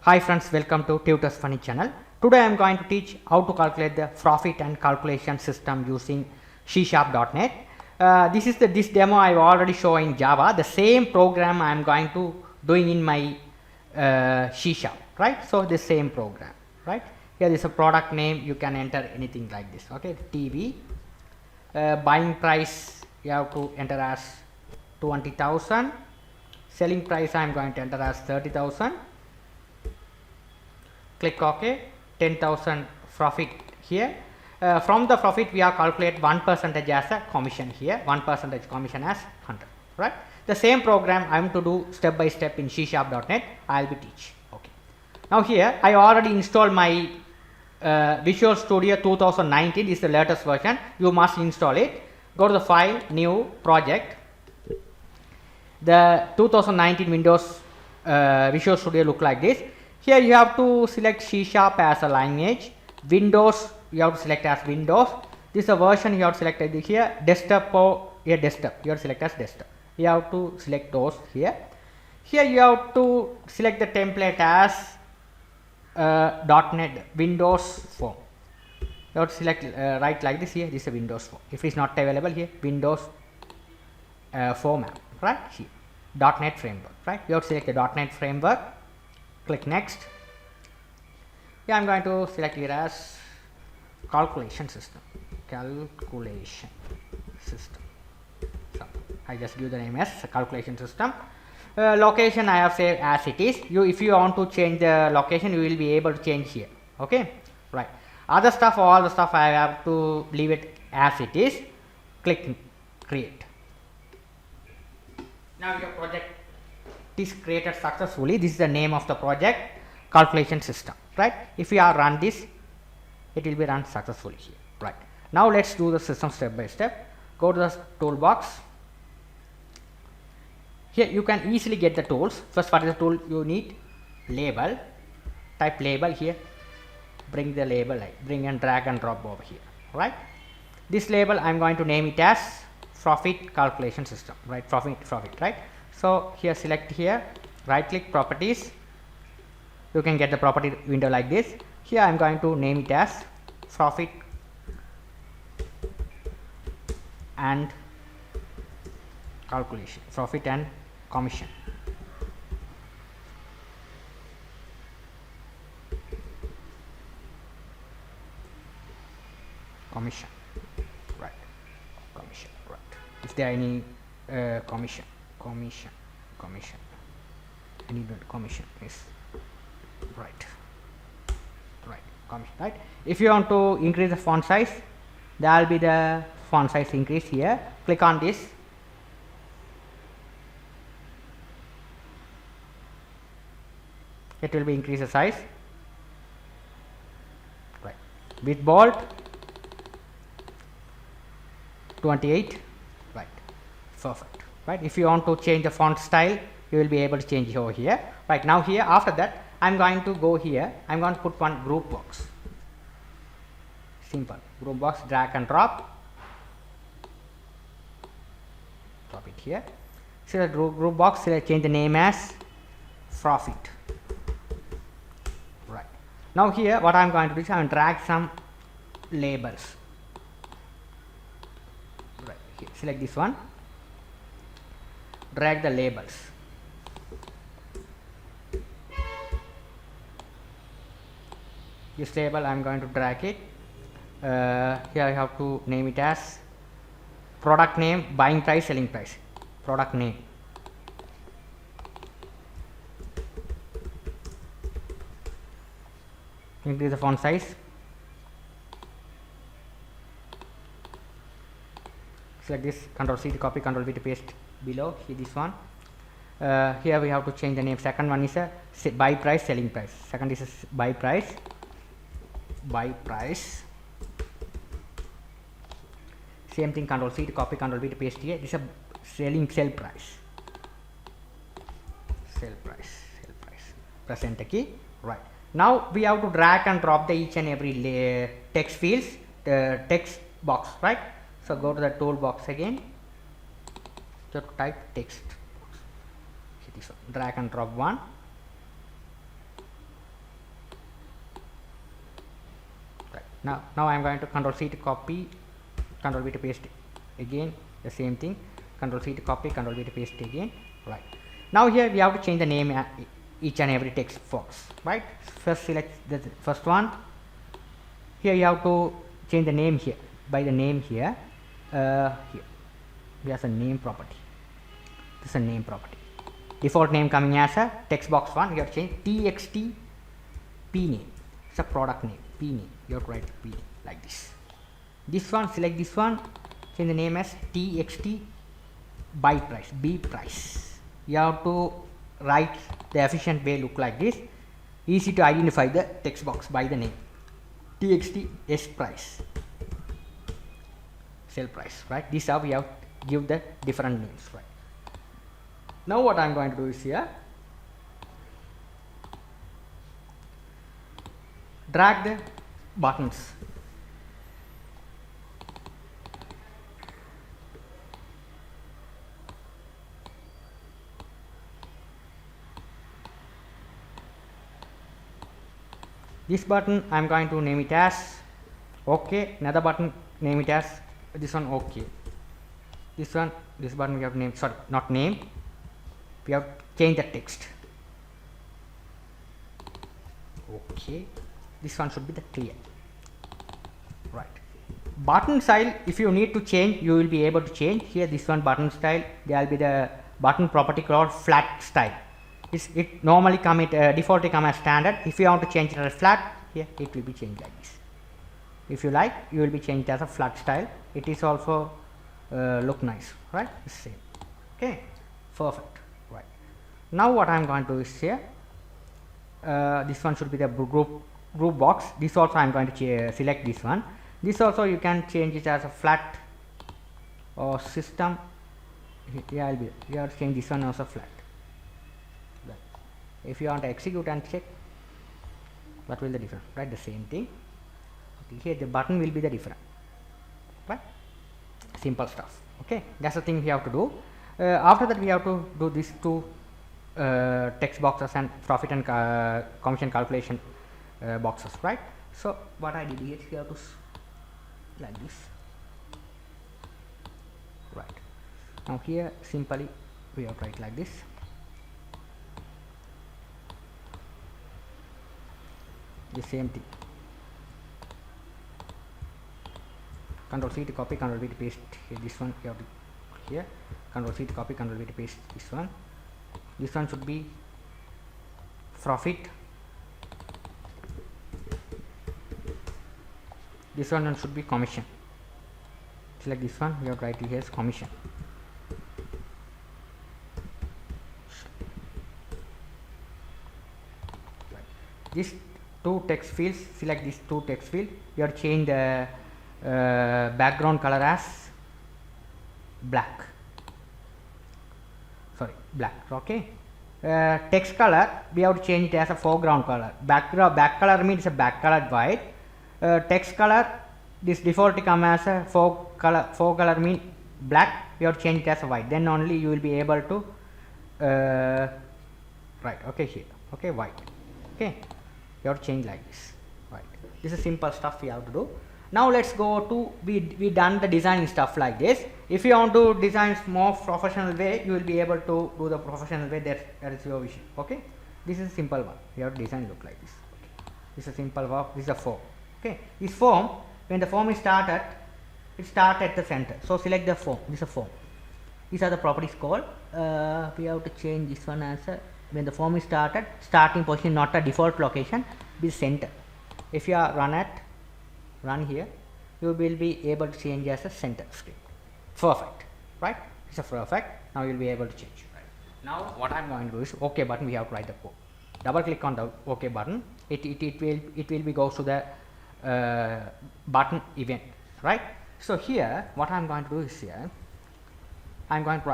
Hi friends, welcome to Tutors Funny channel. Today I am going to teach how to calculate the profit and calculation system using C#.NET. This demo I have already shown in Java. The same program I am going to doing in my C#, right? So the same program, right? Here is a product name. You can enter anything like this. Okay, TV. Buying price you have to enter as 20,000. Selling price I am going to enter as 30,000. Click OK. 10,000 profit here. From the profit we are calculate 1% as a commission here. 1% commission as 100. Right. The same program I am to do step by step in C#.NET. I will be teach. Okay. Now here I already installed my Visual Studio 2019 is the latest version. You must install it. Go to the file, new project. The 2019 Windows Visual Studio look like this. Here you have to select C# as a language. Windows you have to select as Windows. This is a version you have to select here. Desktop or here desktop. You have to select as desktop. You have to select those here. Here you have to select the template as .NET Windows form. You have to select right like this here. This is a Windows form. If it is not available here, Windows format, right here. .NET framework, right? You have to select the .NET framework. Click next. Yeah, I am going to select here as calculation system. Calculation system. So I just give the name as calculation system. Location I have saved as it is. If you want to change the location, you will be able to change here. Okay, right. Other stuff, all the stuff I have to leave it as it is. Click create. Now your project is created successfully. This is the name of the project, calculation system, right? If you are run this, it will be run successfully here, right? Now let's do the system step by step. Go to the toolbox. Here you can easily get the tools. First, what is the tool you need? Label. Type label here. Bring the label, bring and drag and drop over here, right? This label I am going to name it as profit calculation system, right? Profit, right? So here select here, right click properties. You can get the property window like this. Here I am going to name it as profit and calculation, profit and commission. Commission, right? Commission, right? If there are any commission, I need that commission is right, commission, right? If you want to increase the font size, there will be the font size increase here. Click on this. It will be increase the size, right? With bold 28, right? Perfect, right? If you want to change the font style, you will be able to change over here, right? Now here after that I am going to go here. I am going to put one group box. Simple group box, drag and drop it here. So the group box, change the name as profit. Right. Now here what I am going to do is I am drag some labels. Right. Here, select this one. Drag the labels. This label I am going to drag it. Here I have to name it as product name, buying price, selling price. Product name. Increase the font size. Select this, Ctrl C to copy, Ctrl V to paste below. Here this one. Here we have to change the name. Second one is a buy price, selling price. Second is a buy price. Same thing, Ctrl C to copy, Ctrl V to paste here. This is a sell price. Press enter key. Right. Now we have to drag and drop the each and every text fields, the text box, right? So go to the toolbox again. So type text. This one. Drag and drop one. Now I am going to Control C to copy, Control V to paste again, the same thing, Control C to copy, Control V to paste again, right. Now here we have to change the name each and every text box, right. First select the first one. Here you have to change the name here, by the name here, here we have a name property, this is a name property, default name coming as a text box 1, you have to change txt p name, it's a product name, p name, you have to write p name like this. This one, select this one, change the name as txt buy price, b price, you have to write the efficient way, look like this, easy to identify the text box by the name, txt s price, sell price, right. This how we have to give the different names, right. Now what I am going to do is here, drag the buttons, this button I am going to name it as OK, another button name it as this one OK, this button we have to name, sorry, not name, we have to change the text, OK, this one should be the clear, right. Button style, if you need to change, you will be able to change. Here this one button style, there will be the button property called flat style, it normally come defaultly come as standard. If you want to change it as flat, here it will be changed like this. If you like, you will be changed as a flat style, it is also look nice, right, the same, okay, perfect, right. Now what I am going to do is here, this one should be the group box, this also I am going to select this one, this also you can change it as a flat or system, here will be, you have to change this one also flat. If you want to execute and check, what will the difference, right, the same thing, okay, here the button will be the different, right, simple stuff, okay, that's the thing we have to do. After that we have to do these two text boxes and profit and commission calculation boxes, right. So what I did here is we have to like this, right. Now here simply we have to write like this, the same thing, Control C to copy, Control V to paste here, this one you have to here, Control C to copy, Control V to paste this one should be profit, this one should be commission, select this one, we have to write here as commission, right. These two text fields, select these two text field, you have to change the background color as black, sorry, black, okay. Text color we have to change it as a foreground color, back color means a back colored white, text color this default come as a fore color mean black, we have to change it as a white, then only you will be able to right, okay, here, okay, white, okay, you have to change like this, right. This is simple stuff we have to do. Now let's go to we done the designing stuff like this. If you want to design more professional way, you will be able to do the professional way, that is your vision, okay. This is a simple one, you have to design look like this, okay. This is a simple work, this is a form, okay. This form, when the form is started, it starts at the center, so select the form, this is a form, these are the properties called, we have to change this one as a, when the form is started, starting position not a default location, be center. If you are run here, you will be able to change as a center screen, perfect, right, it's a perfect, now you will be able to change, right. Now what I am going to do is OK button, we have to write the code, double click on the OK button, it will be goes to the button event, right. So here what I am going to do is here, I am going to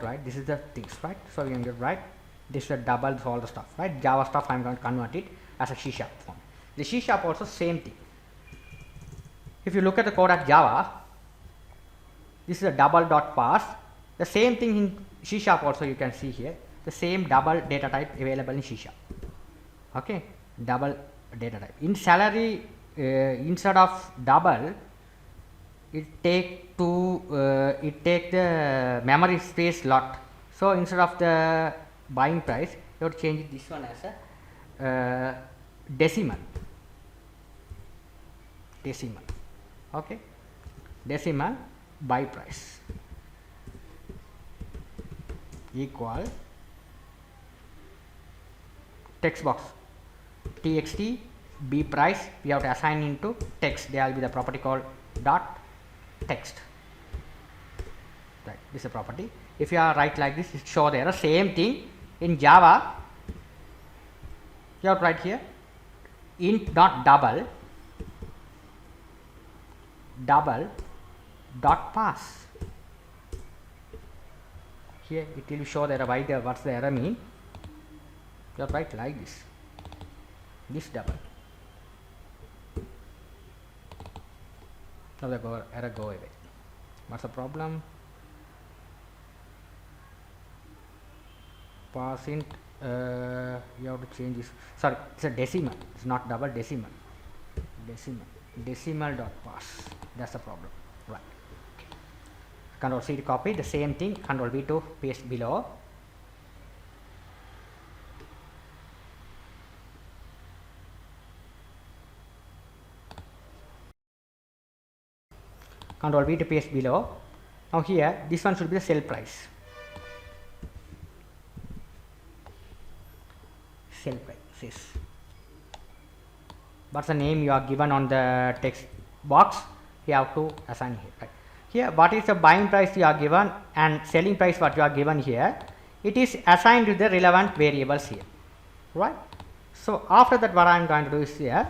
write, this is the things, right. So you can write this is double all the stuff, right, Java stuff I am going to convert it as a C# form. The C# also same thing. If you look at the code of Java, this is a double dot parse, the same thing in C# also you can see here, the same double data type available in C#, okay, double data type. In salary, instead of double, it take the memory space lot. So instead of the buying price, you have to change this one as a decimal. Okay, decimal buy price equal text box txt b price. We have to assign into text. There will be the property called dot text. Right, this is a property. If you are write like this, it show the error. Same thing in Java. You have to write here int dot double dot pass. Here it will show the error. Why the what's the error mean? You have to write like this double. Now the error go away. What's the problem? Pass int. You have to change this. Sorry, it's a decimal. It's not double, decimal. Decimal dot pass. That's the problem. Right. Control C to copy the same thing. Control V to paste below. Control V to paste below. Now here this one should be the sell price. Sell price. What's the name you are given on the text box? You have to assign here. Right. Here what is the buying price you are given and selling price what you are given here. It is assigned to the relevant variables here. Right. So after that what I am going to do is here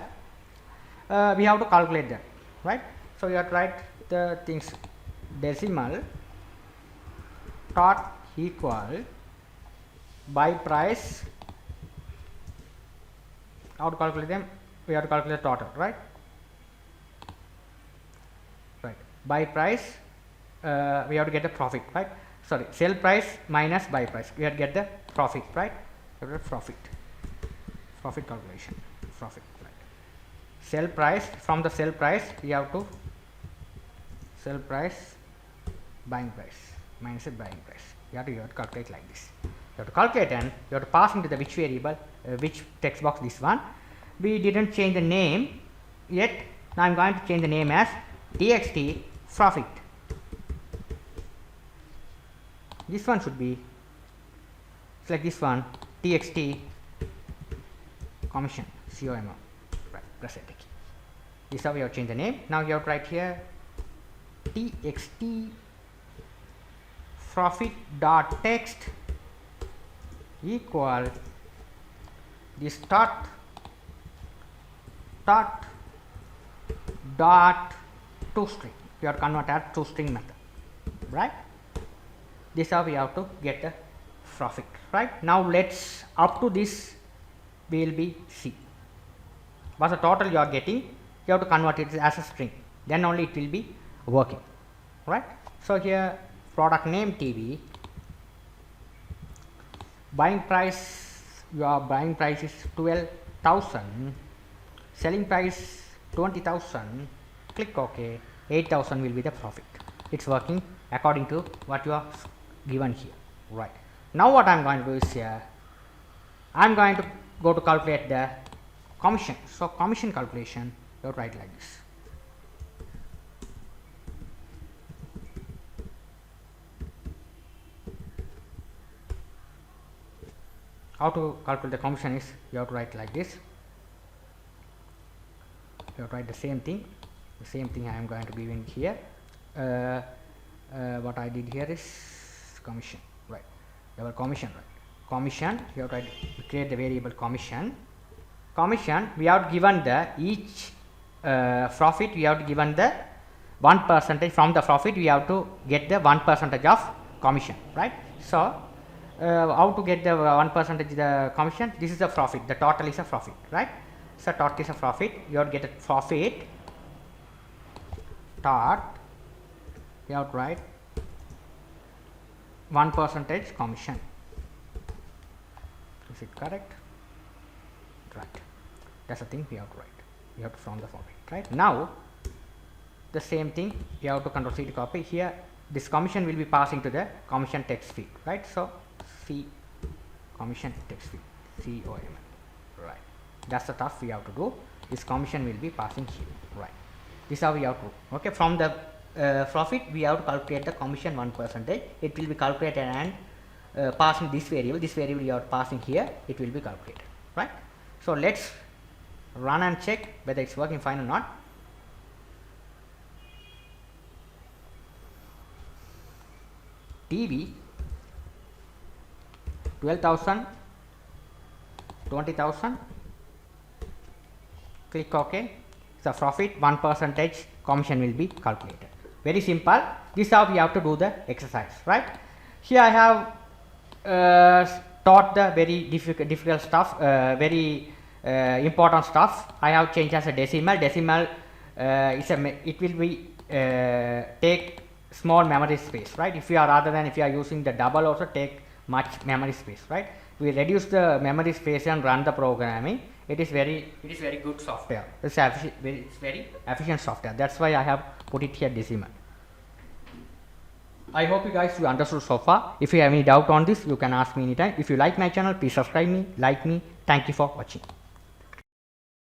we have to calculate that. Right. So you have to write the things decimal dot equal buy price. How to calculate them? We have to calculate total, right? Right. Buy price, we have to get the profit, right? Sorry, sell price minus buy price. We have to get the profit, right? Profit calculation. Profit, right? Sell price, from the sell price, we have to sell price buying price minus the buying price. You have to calculate like this. You have to calculate and you have to pass into the which variable, which text box this one. We didn't change the name yet. Now I am going to change the name as txt profit. This one should be select this one txt commission COMO. Right, press enter key. This is how we have changed the name. Now you have to write here txt profit dot text equal this dot toString. We have to convert that toString method, right? This is how we have to get the profit, right? Now let's up to this we will be see what's the total you are getting. You have to convert it as a string, then only it will be working, right? So here product name TV, buying price, your buying price is 12,000, selling price 20,000, click OK, 8,000 will be the profit. It's working according to what you are given here, right? Now what I am going to do is here I am going to go to calculate the commission. So commission calculation, you have to write like this. How to calculate the commission is you have to write like this. You have to write the same thing I am going to be in here. What I did here is commission, right? Our commission, right? Commission, you have to create the variable commission. Commission, we have given the each profit, we have to given the 1% from the profit. We have to get the 1% of commission, right? So how to get the 1% the commission? This is the profit. The total is a profit, right? So total is a profit. You have to get a profit. Dot. You have to write 1% commission. Is it correct? Right. That's the thing we have to write. We have to from the format, right? Now the same thing, you have to control C to copy. Here this commission will be passing to the commission text field, right? So C commission text field, COMM, right? That's the task we have to do. This commission will be passing here, right? This is how we have to do. Okay, from the profit we have to calculate the commission 1%. It will be calculated and passing this variable. This variable you are passing here, it will be calculated, right? So let's run and check whether it's working fine or not. TV 12,000, 20,000, click OK. So profit 1% commission will be calculated. Very simple. This is how we have to do the exercise, right? Here I have taught the very difficult stuff, very important stuff. I have changed as a decimal. Decimal it will be take small memory space, right? If you are rather than if you are using the double also take much memory space, right? We reduce the memory space and run the programming. It is very good software. It's very efficient software. That's why I have put it here decimal. I hope you guys understood so far. If you have any doubt on this, you can ask me anytime. If you like my channel, please subscribe me, like me. Thank you for watching.